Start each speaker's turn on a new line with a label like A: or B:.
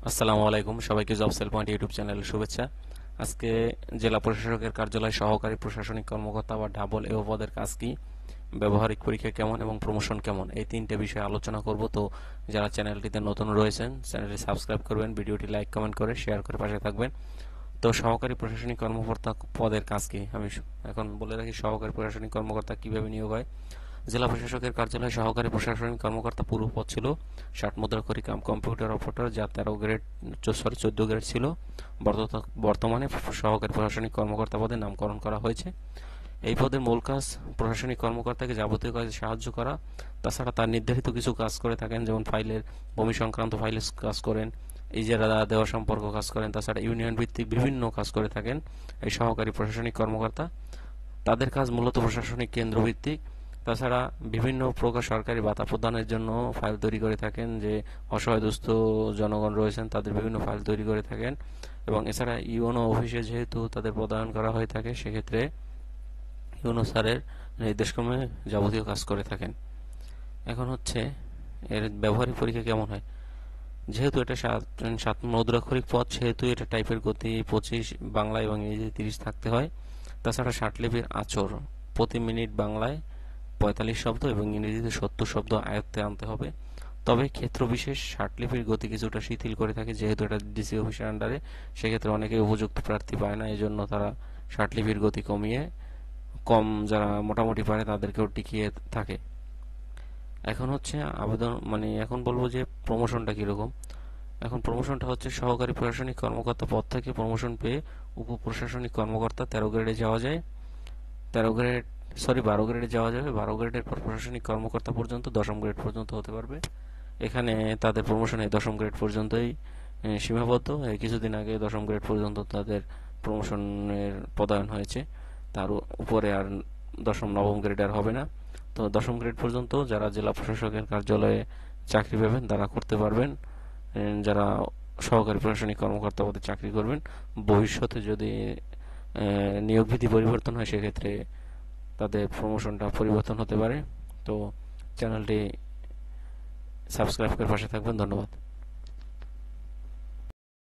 A: আসসালামু আলাইকুম, সবাইকে জব সেল পয়েন্ট ইউটিউব চ্যানেলে শুভেচ্ছা। আজকে জেলা প্রশাসকের কার্যালয় সহকারী প্রশাসনিক কর্মকর্তা বা ডাবল এও পদের কাজ কি, ব্যবহারিক পরীক্ষা কেমন এবং প্রমোশন কেমন, এই তিনটে বিষয়ে আলোচনা করব। তো যারা চ্যানেলটিতে নতুন রয়েছেন চ্যানেলটি সাবস্ক্রাইব করবেন, ভিডিওটি লাইক কমেন্ট করে শেয়ার করে পাশে থাকবেন। তো সহকারী প্রশাসনিক কর্মকর্তা পদের কাজ কি আমি এখন বলে রাখি। সহকারী প্রশাসনিক কর্মকর্তা কিভাবে নিয়োগ হয়। জেলা প্রশাসকের কার্যালয়ে সহকারী প্রশাসনিক কর্মকর্তা পূর্ব পদ ছিল 60 মুদ্রাক্ষরী কাম কম্পিউটার অপারেটর, যা 14 গ্রেড ছিল। বর্তমানে সহকারী প্রশাসনিক কর্মকর্তা পদে নামকরণ করা হয়েছে। এই পদের মূল কাজ প্রশাসনিক কর্মকর্তাকে যাবতীয় কাজে সাহায্য করা। তাছাড়া তার নির্ধারিত কিছু কাজ করে থাকেন, যেমন ফাইলের ভূমি সংক্রান্ত ফাইলের কাজ করেন, ইজারা দেওয়া সম্পর্ক কাজ করেন। তাছাড়া ইউনিয়ন ভিত্তিক বিভিন্ন কাজ করে থাকেন এই সহকারী প্রশাসনিক কর্মকর্তা। তাদের কাজ মূলত প্রশাসনিক কেন্দ্র ভিত্তিক। তাছাড়া বিভিন্ন প্রকার সরকারি ভাতা প্রদানের জন্য ফাইল তৈরি করে থাকেন, যে অসহায় দুস্থ জনগণ রয়েছেন তাদের বিভিন্ন ফাইল তৈরি করে থাকেন। এবং এছাড়া ইউনো অফিসে যেহেতু তাদের প্রদান করা হয়ে থাকে, সেক্ষেত্রে ইউনো স্যারের নির্দেশক্রমে যাবতীয় কাজ করে থাকেন। এখন হচ্ছে এর ব্যবহারিক পরীক্ষা কেমন হয়। যেহেতু এটা সাত মুদ্রাক্ষরিক পদ, সেহেতু এটা টাইপের গতি 25, বাংলা এবং ইংরেজি 30 থাকতে হয়। তাছাড়া ষাটলিপির আঁচড় প্রতি মিনিট বাংলায় 45 শব্দ এবং ইংরেজিতে 70 শব্দ আয়ত্তে আনতে হবে। তবে ক্ষেত্র বিশেষ ষাটলিপির গতি কিছুটা শিথিল করে থাকে, যেহেতু এটা ডিসি অফিসের আন্ডারে। সেক্ষেত্রে অনেকে উপযুক্ত প্রার্থী পায় না, এই জন্য তারা ষাটলিপির গতি কমিয়ে কম যারা মোটামুটি পারে তাদেরকেও টিকিয়ে থাকে। এখন হচ্ছে আবেদন, এখন বলবো যে প্রমোশনটা কীরকম। এখন প্রমোশনটা হচ্ছে সহকারী প্রশাসনিক কর্মকর্তা পদ থেকে প্রমোশন পেয়ে উপপ্রশাসনিক কর্মকর্তা 13 গ্রেডে যাওয়া যায়। 12 গ্রেডে যাওয়া যাবে। 12 গ্রেডের পর প্রশাসনিক কর্মকর্তা পর্যন্ত 10ম গ্রেড পর্যন্ত হতে পারবে। এখানে তাদের প্রমোশন এই 10ম গ্রেড পর্যন্তই সীমাবদ্ধ। এই কিছুদিন আগে 10ম গ্রেড পর্যন্ত তাদের প্রমোশনের পদায়ন হয়েছে, তার উপরে আর 10ম 9ম গ্রেড আর হবে না। তো 10ম গ্রেড পর্যন্ত যারা জেলা প্রশাসকের কার্যালয়ে চাকরি পাবেন তারা করতে পারবেন। যারা সহকারী প্রশাসনিক কর্মকর্তা পদে চাকরি করবেন, ভবিষ্যতে যদি নিয়োগ বিধি পরিবর্তন হয় সেক্ষেত্রে তাদের প্রমোশনটা পরিবর্তন হতে পারে। তো চ্যানেলটি সাবস্ক্রাইব করে পাশে থাকবেন। ধন্যবাদ।